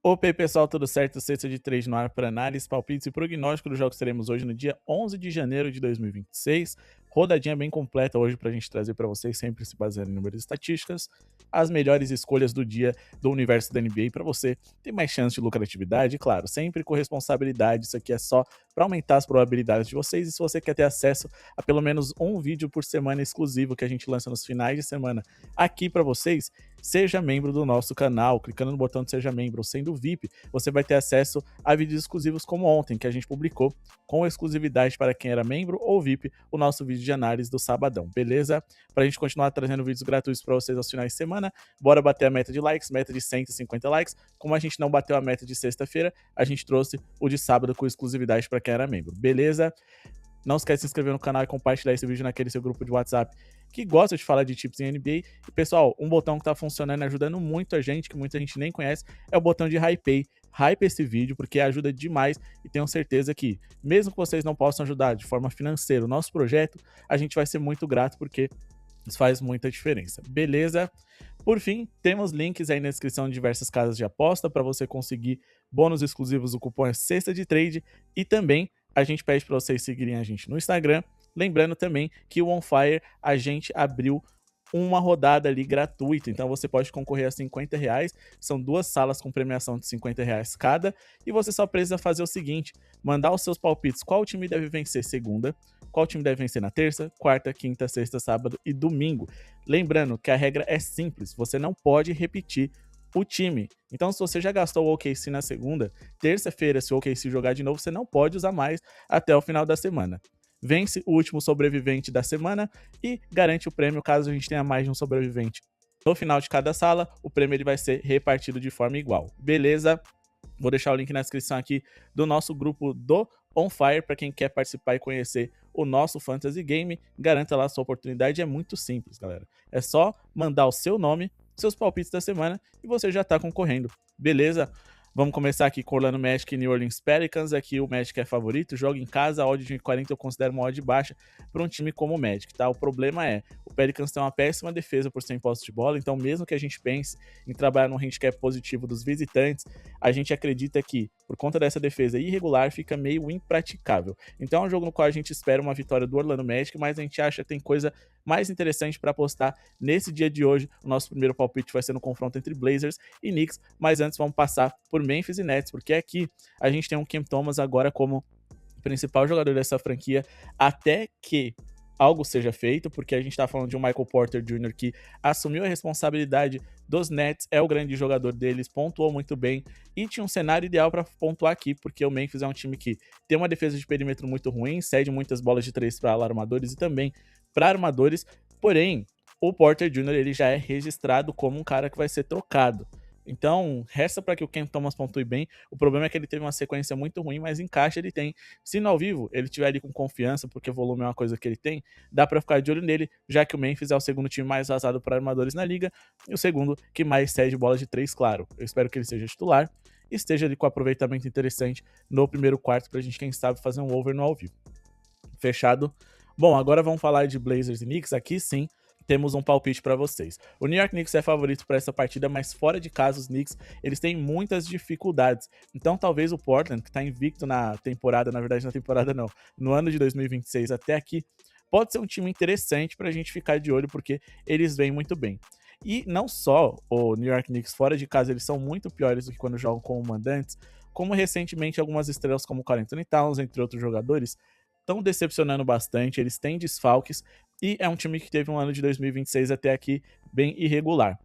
Opa, e aí, pessoal, tudo certo? Sexta de 3 no ar para análise, palpites e prognóstico dos jogos que teremos hoje no dia 11 de janeiro de 2026. Rodadinha bem completa hoje para a gente trazer para vocês, sempre se baseando em números e estatísticas, as melhores escolhas do dia do universo da NBA para você ter mais chance de lucratividade, e claro, sempre com responsabilidade. Isso aqui é só para aumentar as probabilidades de vocês. E se você quer ter acesso a pelo menos um vídeo por semana exclusivo que a gente lança nos finais de semana aqui para vocês, seja membro do nosso canal, clicando no botão de seja membro ou sendo VIP, você vai ter acesso a vídeos exclusivos como ontem, que a gente publicou com exclusividade para quem era membro ou VIP, o nosso vídeo de análise do sabadão, beleza? Para a gente continuar trazendo vídeos gratuitos para vocês aos finais de semana, bora bater a meta de likes, meta de 150 likes. Como a gente não bateu a meta de sexta-feira, a gente trouxe o de sábado com exclusividade para quem era membro, beleza? Não esquece de se inscrever no canal e compartilhar esse vídeo naquele seu grupo de WhatsApp que gosta de falar de tips em NBA. E, pessoal, um botão que tá funcionando e ajudando muito a gente, que muita gente nem conhece, é o botão de hype. Hype esse vídeo, porque ajuda demais e tenho certeza que, mesmo que vocês não possam ajudar de forma financeira o nosso projeto, a gente vai ser muito grato, porque isso faz muita diferença. Beleza? Por fim, temos links aí na descrição de diversas casas de aposta para você conseguir bônus exclusivos. O cupom é Sexta de Trade e também a gente pede para vocês seguirem a gente no Instagram. Lembrando também que o OnFire a gente abriu uma rodada ali gratuita, então você pode concorrer a R$ 50, são 2 salas com premiação de R$ 50 cada, e você só precisa fazer o seguinte, mandar os seus palpites, qual time deve vencer segunda, qual time deve vencer na terça, quarta, quinta, sexta, sábado e domingo. Lembrando que a regra é simples, você não pode repetir o time. Então, se você já gastou o OKC na segunda, terça-feira, se o OKC jogar de novo, você não pode usar mais até o final da semana. Vence o último sobrevivente da semana e garante o prêmio caso a gente tenha mais de um sobrevivente. No final de cada sala, o prêmio ele vai ser repartido de forma igual. Beleza? Vou deixar o link na descrição aqui do nosso grupo do OnFire para quem quer participar e conhecer o nosso Fantasy Game. Garanta lá a sua oportunidade, é muito simples, galera. É só mandar o seu nome, seus palpites da semana e você já está concorrendo. Beleza? Vamos começar aqui com Orlando Magic e New Orleans Pelicans. Aqui o Magic é favorito, joga em casa, a odd de 40 eu considero uma odd baixa para um time como o Magic, tá? O problema é, o Pelicans tem uma péssima defesa por 100 posses de bola, então mesmo que a gente pense em trabalhar no handicap positivo dos visitantes, a gente acredita que, por conta dessa defesa irregular, fica meio impraticável. Então é um jogo no qual a gente espera uma vitória do Orlando Magic, mas a gente acha que tem coisa mais interessante para apostar nesse dia de hoje. O nosso primeiro palpite vai ser no confronto entre Blazers e Knicks, mas antes vamos passar por Memphis e Nets, porque aqui a gente tem um Cam Thomas agora como principal jogador dessa franquia, até que algo seja feito, porque a gente tá falando de um Michael Porter Jr. que assumiu a responsabilidade dos Nets, é o grande jogador deles, pontuou muito bem e tinha um cenário ideal para pontuar aqui, porque o Memphis é um time que tem uma defesa de perímetro muito ruim, cede muitas bolas de 3 para alarmadores e também para armadores, porém o Porter Jr. ele já é registrado como um cara que vai ser trocado. Então, resta para que o Cam Thomas pontue bem. O problema é que ele teve uma sequência muito ruim, mas encaixe ele tem. Se no ao vivo ele tiver ali com confiança, porque volume é uma coisa que ele tem, dá para ficar de olho nele, já que o Memphis é o segundo time mais vazado para armadores na liga e o segundo que mais cede bolas de 3, claro. Eu espero que ele seja titular e esteja ali com aproveitamento interessante no primeiro quarto para a gente, quem sabe, fazer um over no ao vivo. Fechado? Bom, agora vamos falar de Blazers e Knicks. Aqui sim, temos um palpite para vocês. O New York Knicks é favorito para essa partida, mas fora de casa os Knicks, eles têm muitas dificuldades. Então talvez o Portland, que está invicto na temporada, na verdade na temporada não, no ano de 2026 até aqui, pode ser um time interessante para a gente ficar de olho, porque eles vêm muito bem. E não só o New York Knicks fora de casa, eles são muito piores do que quando jogam como mandantes, como recentemente algumas estrelas como Karl Anthony Towns, entre outros jogadores, estão decepcionando bastante, eles têm desfalques e é um time que teve um ano de 2026 até aqui bem irregular.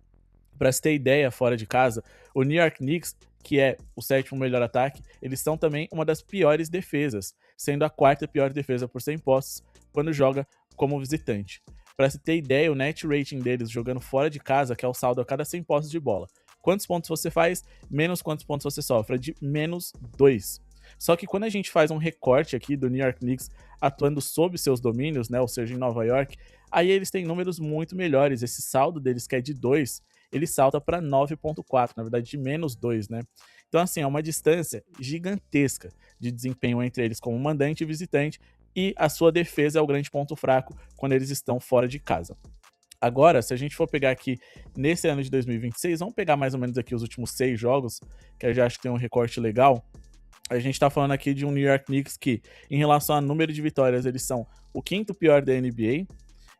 Para se ter ideia, fora de casa, o New York Knicks, que é o sétimo melhor ataque, eles são também uma das piores defesas, sendo a quarta pior defesa por 100 posses quando joga como visitante. Para se ter ideia, o net rating deles jogando fora de casa, que é o saldo a cada 100 posses de bola. Quantos pontos você faz, menos quantos pontos você sofre, é de menos 2. Só que quando a gente faz um recorte aqui do New York Knicks atuando sob seus domínios, né, ou seja, em Nova York, aí eles têm números muito melhores. Esse saldo deles, que é de 2, ele salta para 9.4, na verdade de menos 2, né? Então, assim, é uma distância gigantesca de desempenho entre eles como mandante e visitante, e a sua defesa é o grande ponto fraco quando eles estão fora de casa. Agora, se a gente for pegar aqui nesse ano de 2026, vamos pegar mais ou menos aqui os últimos 6 jogos, que eu já acho que tem um recorte legal. A gente tá falando aqui de um New York Knicks que, em relação a número de vitórias, eles são o quinto pior da NBA,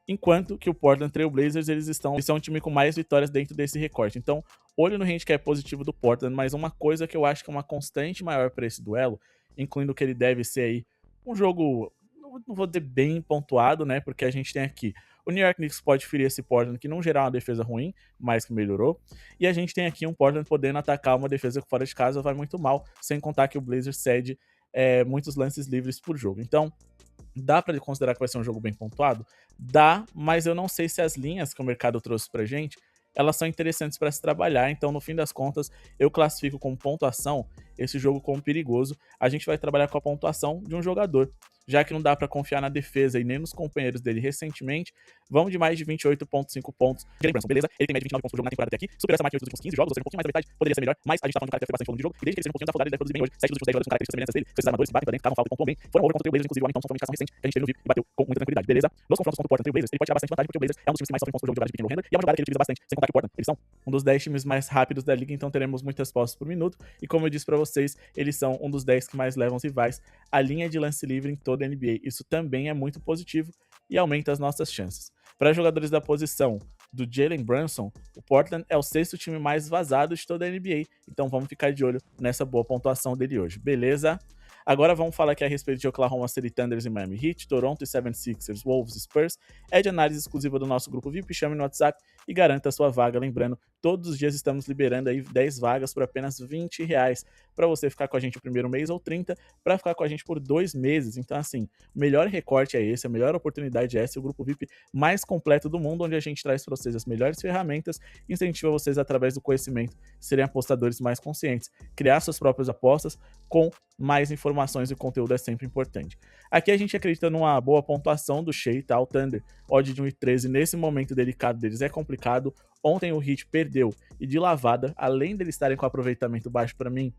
enquanto que o Portland Trail Blazers, eles são um time com mais vitórias dentro desse recorte. Então, olho no handicap positivo do Portland, mas uma coisa que eu acho que é uma constante maior para esse duelo, incluindo que ele deve ser aí um jogo, não vou dizer bem pontuado, né? Porque a gente tem aqui o New York Knicks pode ferir esse Portland, que não gerar uma defesa ruim, mas que melhorou. E a gente tem aqui um Portland podendo atacar uma defesa que fora de casa vai muito mal, sem contar que o Blazers cede muitos lances livres por jogo. Então, dá para considerar que vai ser um jogo bem pontuado? Dá, mas eu não sei se as linhas que o mercado trouxe pra gente, elas são interessantes para se trabalhar. Então, no fim das contas, eu classifico como pontuação esse jogo como perigoso. A gente vai trabalhar com a pontuação de um jogador. Já que não dá para confiar na defesa e nem nos companheiros dele recentemente, vamos de mais de 28,5 pontos. Jalen Brunson, beleza? Ele tem média de 29 pontos por jogo na temporada até aqui, supera essa marca dos últimos 15 jogos, ou seja, um pouquinho mais da metade, poderia ser melhor, mas a gente tá falando de um cara que teve bastante volume de jogo, e desde que ele seja um pouquinho desafogado, ele deve produzir bem hoje. 7 dos últimos 10 jogadores com características semelhantes dele, esses armadores batem pra dentro, estavam falta e pontuam bem, foram over contra o Blazers, inclusive o Wellington foi uma indicação recente, que a gente teve no VIP e bateu com muita tranquilidade, beleza? Nos confrontos contra o Portland e o Blazers, ele pode tirar bastante vantagem, porque o Blazers é um dos times que mais sofrem pontos por jogo de jogada de pick and roll handler, e é uma jogada que ele utiliza bastante, sem contar que o Portland, eles são um dos 10 times mais rápidos da liga, então teremos muitas posses por minuto, e como eu disse pra vocês, eles são um dos 10 que mais levam os rivais à linha de lance livre em toda a NBA. Isso também é muito positivo e aumenta as nossas chances. Para jogadores da posição do Jalen Brunson, o Portland é o sexto time mais vazado de toda a NBA, então vamos ficar de olho nessa boa pontuação dele hoje, beleza? Agora vamos falar aqui a respeito de Oklahoma City Thunder e Miami Heat, Toronto e 76ers, Wolves e Spurs. É de análise exclusiva do nosso grupo VIP, chame no WhatsApp e garanta a sua vaga. Lembrando, todos os dias estamos liberando aí 10 vagas por apenas R$20 para você ficar com a gente o primeiro mês ou 30 para ficar com a gente por 2 meses. Então assim, o melhor recorte é esse, a melhor oportunidade é essa, o grupo VIP mais completo do mundo, onde a gente traz para vocês as melhores ferramentas e incentiva vocês através do conhecimento serem apostadores mais conscientes, criar suas próprias apostas com mais informações e conteúdo é sempre importante. Aqui a gente acredita numa boa pontuação do Shai, tá? O Thunder, odd de 1,13 nesse momento delicado deles é complicado. Ontem o Heat perdeu e de lavada, além deles estarem com aproveitamento baixo para mim,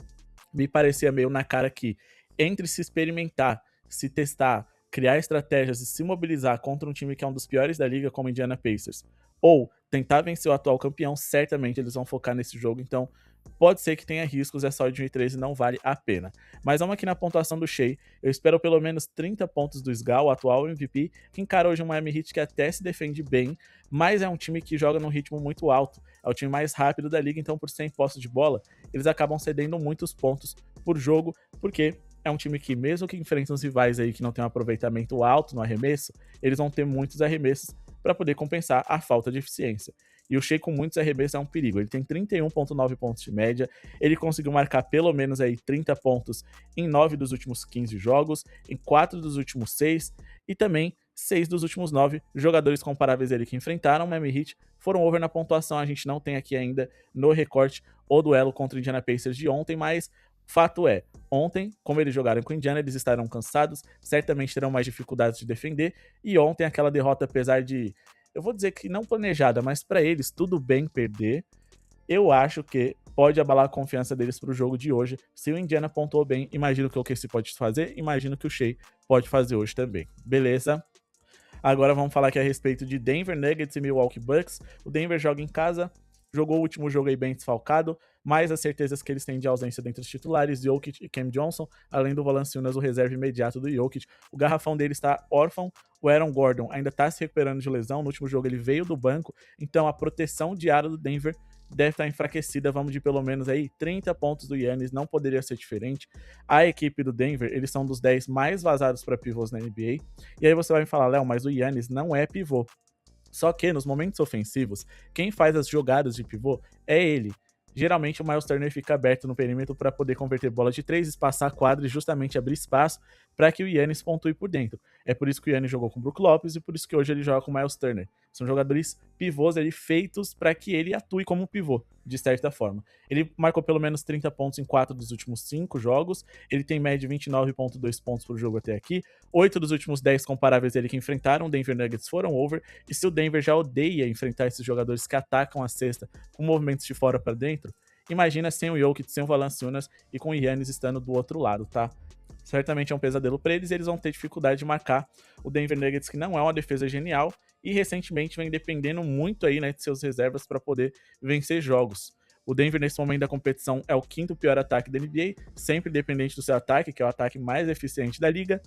me parecia meio na cara que entre se experimentar, se testar, criar estratégias e se mobilizar contra um time que é um dos piores da liga, como o Indiana Pacers, ou tentar vencer o atual campeão, certamente eles vão focar nesse jogo, então pode ser que tenha riscos, essa odd de 1,13 não vale a pena. Mas vamos aqui na pontuação do Shai, eu espero pelo menos 30 pontos do Sgal, o atual MVP, que encara hoje um Miami Heat que até se defende bem, mas é um time que joga num ritmo muito alto, é o time mais rápido da liga, então por 100 postos de bola, eles acabam cedendo muitos pontos por jogo, porque é um time que, mesmo que enfrenta os rivais aí que não tem um aproveitamento alto no arremesso, eles vão ter muitos arremessos para poder compensar a falta de eficiência. E o Shai com muitos arremessos é um perigo. Ele tem 31,9 pontos de média, ele conseguiu marcar pelo menos aí 30 pontos em 9 dos últimos 15 jogos, em 4 dos últimos 6 e também 6 dos últimos 9 jogadores comparáveis a ele que enfrentaram o Miami Heat foram over na pontuação. A gente não tem aqui ainda no recorte o duelo contra o Indiana Pacers de ontem, mas fato é, ontem, como eles jogaram com o Indiana, eles estarão cansados, certamente terão mais dificuldades de defender, e ontem aquela derrota, apesar de, eu vou dizer que não planejada, mas para eles tudo bem perder, eu acho que pode abalar a confiança deles para o jogo de hoje. Se o Indiana pontuou bem, imagino que o OKC pode fazer, imagino que o Shai pode fazer hoje também, beleza? Agora vamos falar aqui a respeito de Denver Nuggets e Milwaukee Bucks. O Denver joga em casa, jogou o último jogo aí bem desfalcado, mas as certezas que eles têm de ausência dentre os titulares, Jokic e Cam Johnson, além do Valanciunas, o reserva imediato do Jokic. O garrafão dele está órfão, o Aaron Gordon ainda está se recuperando de lesão, no último jogo ele veio do banco, então a proteção diária do Denver deve estar enfraquecida, vamos de pelo menos aí 30 pontos do Giannis, não poderia ser diferente. A equipe do Denver, eles são dos 10 mais vazados para pivôs na NBA, e aí você vai me falar, Léo, mas o Giannis não é pivô. Só que nos momentos ofensivos, quem faz as jogadas de pivô é ele. Geralmente o Miles Turner fica aberto no perímetro para poder converter bola de 3, espaçar a quadra e justamente abrir espaço para que o Giannis pontue por dentro. É por isso que o Giannis jogou com o Brook Lopes e por isso que hoje ele joga com o Miles Turner. São jogadores pivôs ali feitos para que ele atue como pivô, de certa forma. Ele marcou pelo menos 30 pontos em 4 dos últimos 5 jogos, ele tem média de 29,2 pontos por jogo até aqui, 8 dos últimos 10 comparáveis a ele que enfrentaram o Denver Nuggets foram over, e se o Denver já odeia enfrentar esses jogadores que atacam a cesta com movimentos de fora para dentro, imagina sem o Jokic, sem o Valanciunas e com o Giannis estando do outro lado, tá? certamente é um pesadelo para eles e eles vão ter dificuldade de marcar o Denver Nuggets, que não é uma defesa genial e recentemente vem dependendo muito aí, né, de seus reservas para poder vencer jogos. O Denver, nesse momento da competição, é o quinto pior ataque da NBA, sempre dependente do seu ataque, que é o ataque mais eficiente da liga.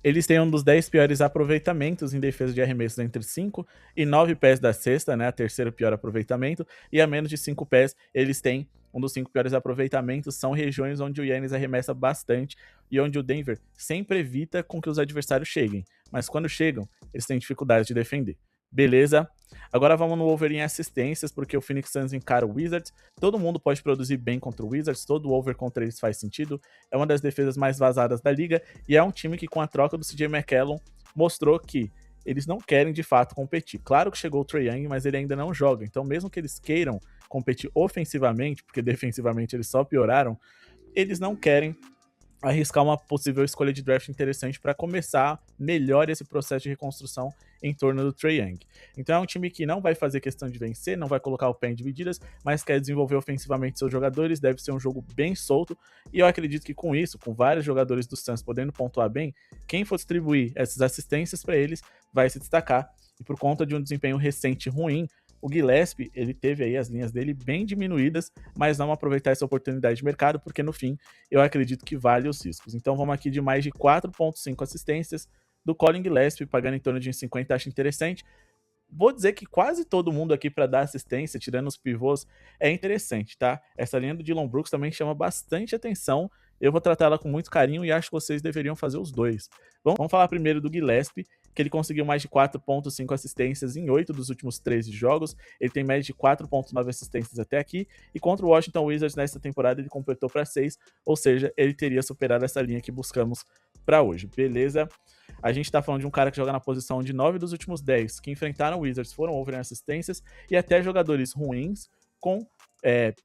Eles têm um dos 10 piores aproveitamentos em defesa de arremessos entre 5 e 9 pés da cesta, né? A terceiro pior aproveitamento. E a menos de 5 pés, eles têm um dos 5 piores aproveitamentos. São regiões onde o Giannis arremessa bastante e onde o Denver sempre evita com que os adversários cheguem. Mas quando chegam, eles têm dificuldade de defender. Beleza? Agora vamos no over em assistências, porque o Phoenix Suns encara o Wizards. Todo mundo pode produzir bem contra o Wizards, todo over contra eles faz sentido. É uma das defesas mais vazadas da liga e é um time que, com a troca do CJ McCollum, mostrou que eles não querem de fato competir. Claro que chegou o Trae Young, mas ele ainda não joga. Então, mesmo que eles queiram competir ofensivamente, porque defensivamente eles só pioraram, eles não querem arriscar uma possível escolha de draft interessante para começar melhor esse processo de reconstrução em torno do Trae Young. Então é um time que não vai fazer questão de vencer, não vai colocar o pé em divididas, mas quer desenvolver ofensivamente seus jogadores, deve ser um jogo bem solto, e eu acredito que com isso, com vários jogadores do Suns podendo pontuar bem, quem for distribuir essas assistências para eles vai se destacar, e por conta de um desempenho recente ruim, o Gillespie, ele teve aí as linhas dele bem diminuídas, mas não aproveitar essa oportunidade de mercado, porque no fim, eu acredito que vale os riscos. Então vamos aqui de mais de 4.5 assistências do Colin Gillespie, pagando em torno de 50, acho interessante. Vou dizer que quase todo mundo aqui para dar assistência, tirando os pivôs, é interessante, tá? Essa linha do Dillon Brooks também chama bastante atenção. Eu vou tratar ela com muito carinho e acho que vocês deveriam fazer os dois. Vamos falar primeiro do Gillespie, que ele conseguiu mais de 4.5 assistências em 8 dos últimos 13 jogos. Ele tem média de 4.9 assistências até aqui. E contra o Washington Wizards nessa temporada ele completou para 6, ou seja, ele teria superado essa linha que buscamos para hoje, beleza? A gente tá falando de um cara que joga na posição de 9 dos últimos 10 que enfrentaram o Wizards foram over em assistências, e até jogadores ruins com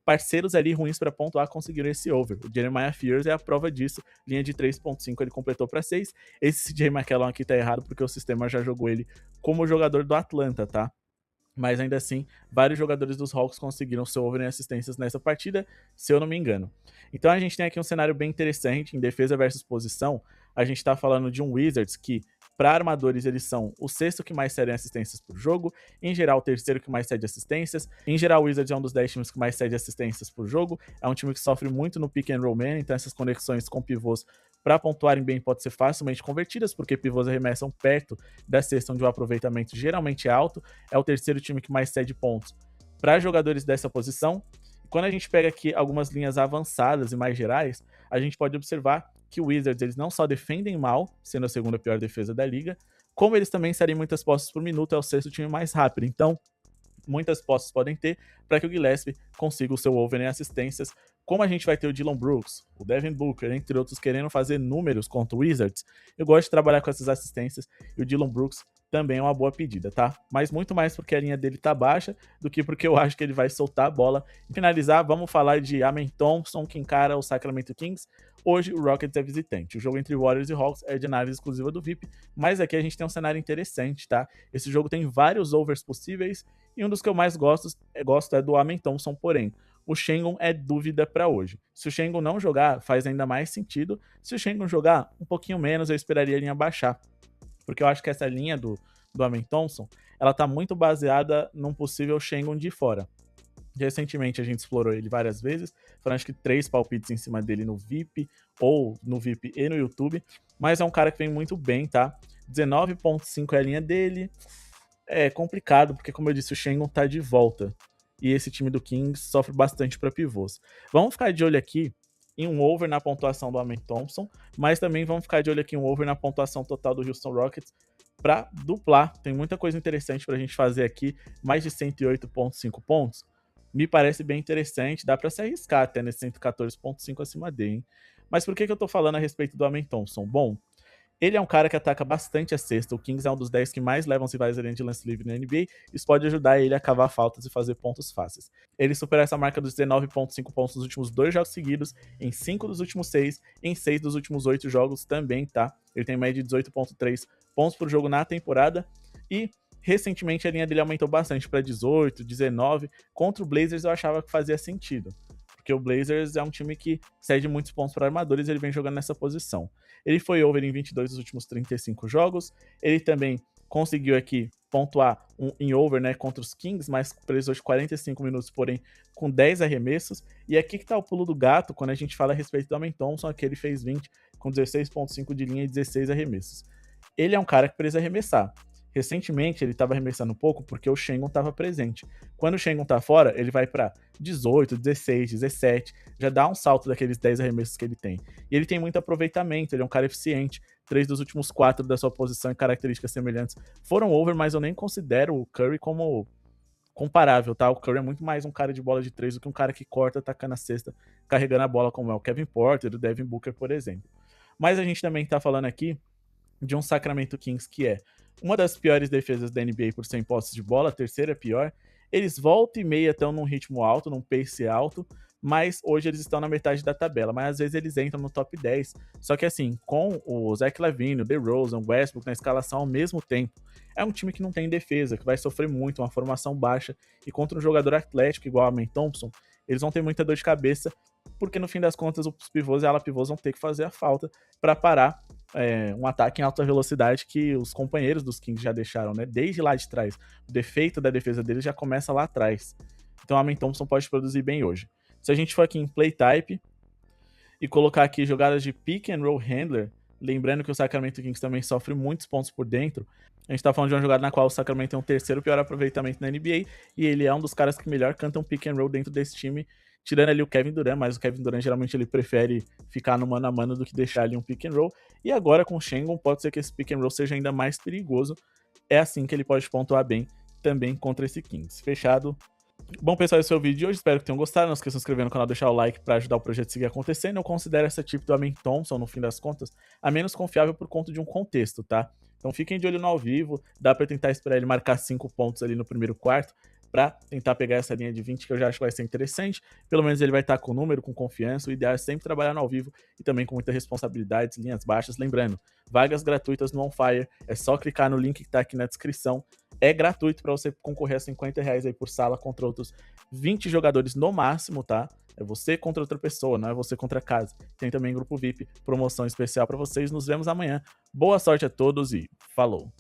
parceiros ali ruins para pontuar conseguiram esse over. O Jeremiah Fears é a prova disso, linha de 3.5 ele completou para 6. Esse CJ McCollum aqui tá errado porque o sistema já jogou ele como jogador do Atlanta, tá? Mas ainda assim, vários jogadores dos Hawks conseguiram seu over em assistências nessa partida, se eu não me engano. Então a gente tem aqui um cenário bem interessante em defesa versus posição. A gente tá falando de um Wizards que, para armadores, eles são o sexto que mais cedem assistências por jogo, em geral o terceiro que mais cede assistências. Em geral o Wizards é um dos 10 times que mais cede assistências por jogo, é um time que sofre muito no pick and roll man, então essas conexões com pivôs para pontuarem bem pode ser facilmente convertidas, porque pivôs arremessam perto da cesta onde o aproveitamento geralmente é alto, é o terceiro time que mais cede pontos para jogadores dessa posição. Quando a gente pega aqui algumas linhas avançadas e mais gerais, a gente pode observar que o Wizards eles não só defendem mal, sendo a segunda pior defesa da liga, como eles também cedem muitas posses por minuto, é o sexto time mais rápido. Então, muitas posses podem ter para que o Gillespie consiga o seu over em assistências. Como a gente vai ter o Dillon Brooks, o Devin Booker, entre outros, querendo fazer números contra o Wizards, eu gosto de trabalhar com essas assistências e o Dillon Brooks também é uma boa pedida, tá? Mas muito mais porque a linha dele tá baixa do que porque eu acho que ele vai soltar a bola. E finalizar, vamos falar de Amen Thompson, que encara o Sacramento Kings. Hoje o Rockets é visitante. O jogo entre Warriors e Hawks é de análise exclusiva do VIP, mas aqui a gente tem um cenário interessante, tá? Esse jogo tem vários overs possíveis e um dos que eu mais gosto é do Amen Thompson, porém, o Sengun é dúvida para hoje. Se o Sengun não jogar, faz ainda mais sentido. Se o Sengun jogar, um pouquinho menos, eu esperaria a linha baixar. Porque eu acho que essa linha do Amen Thompson, ela tá muito baseada num possível Sengun de fora. Recentemente a gente explorou ele várias vezes, foram acho que 3 palpites em cima dele no VIP, ou no VIP e no YouTube, mas é um cara que vem muito bem, tá? 19.5 é a linha dele, é complicado, porque como eu disse, o Sengun tá de volta, e esse time do Kings sofre bastante para pivôs. Vamos ficar de olho aqui em um over na pontuação do Amen Thompson, mas também vamos ficar de olho aqui em um over na pontuação total do Houston Rockets para duplar. Tem muita coisa interessante para a gente fazer aqui, mais de 108.5 pontos. Me parece bem interessante, dá para se arriscar até nesse 114.5 acima dele, hein? Mas por que eu tô falando a respeito do Amen Thompson? Bom, ele é um cara que ataca bastante a cesta. O Kings é um dos 10 que mais levam os rivais de lance livre na NBA. Isso pode ajudar ele a cavar faltas e fazer pontos fáceis. Ele supera essa marca dos 19.5 pontos nos últimos 2 jogos seguidos, em 5 dos últimos 6, em 6 dos últimos 8 jogos também, tá? Ele tem média de 18.3 pontos por jogo na temporada e recentemente a linha dele aumentou bastante para 18, 19. Contra o Blazers eu achava que fazia sentido, porque porque o Blazers é um time que cede muitos pontos para armadores e ele vem jogando nessa posição. Ele foi over em 22 dos últimos 35 jogos, ele também conseguiu aqui pontuar em over, né, contra os Kings, mas precisou de 45 minutos, porém com 10 arremessos. E aqui que tá o pulo do gato quando a gente fala a respeito do Amen Thompson, aqui ele fez 20 com 16.5 de linha e 16 arremessos. Ele é um cara que precisa arremessar. Recentemente ele estava arremessando um pouco porque o Sengun estava presente. Quando o Sengun tá fora, ele vai para 18, 16, 17, já dá um salto daqueles 10 arremessos que ele tem. E ele tem muito aproveitamento, ele é um cara eficiente. 3 dos últimos 4 da sua posição e características semelhantes foram over, mas eu nem considero o Curry como comparável, tá? O Curry é muito mais um cara de bola de 3 do que um cara que corta, atacando a cesta, carregando a bola, como é o Kevin Porter, o Devin Booker, por exemplo. Mas a gente também tá falando aqui de um Sacramento Kings que é uma das piores defesas da NBA por 100 posses de bola, a terceira pior. Eles volta e meia estão num ritmo alto, num pace alto, mas hoje eles estão na metade da tabela, mas às vezes eles entram no top 10. Só que assim, com o Zach LaVine, o DeRozan, o Westbrook na escalação ao mesmo tempo, é um time que não tem defesa, que vai sofrer muito, uma formação baixa, e contra um jogador atlético igual a Amen Thompson, eles vão ter muita dor de cabeça, porque no fim das contas os pivôs e ala pivôs vão ter que fazer a falta para parar um ataque em alta velocidade que os companheiros dos Kings já deixaram, né? Desde lá de trás. O defeito da defesa deles já começa lá atrás. Então a Amen Thompson pode produzir bem hoje. Se a gente for aqui em play type e colocar aqui jogadas de pick and roll handler, lembrando que o Sacramento Kings também sofre muitos pontos por dentro, a gente tá falando de uma jogada na qual o Sacramento tem um terceiro pior aproveitamento na NBA e ele é um dos caras que melhor cantam pick and roll dentro desse time, tirando ali o Kevin Durant, mas o Kevin Durant geralmente ele prefere ficar no mano a mano do que deixar ali um pick and roll. E agora com o Sengun pode ser que esse pick and roll seja ainda mais perigoso. É assim que ele pode pontuar bem também contra esse Kings. Fechado? Bom, pessoal, esse foi o vídeo de hoje. Espero que tenham gostado. Não esqueça de se inscrever no canal, deixar o like para ajudar o projeto a seguir acontecendo. Eu considero essa tip do Amen Thompson, no fim das contas, a menos confiável por conta de um contexto, tá? Então fiquem de olho no ao vivo. Dá para tentar esperar ele marcar 5 pontos ali no primeiro quarto, para tentar pegar essa linha de 20, que eu já acho que vai ser interessante. Pelo menos ele vai estar com o número, com confiança. O ideal é sempre trabalhar no ao vivo e também com muita responsabilidade, linhas baixas. Lembrando, vagas gratuitas no On Fire. É só clicar no link que está aqui na descrição. É gratuito para você concorrer a R$50 aí por sala contra outros 20 jogadores no máximo, tá? É você contra outra pessoa, não é você contra a casa. Tem também grupo VIP, promoção especial para vocês. Nos vemos amanhã. Boa sorte a todos e falou!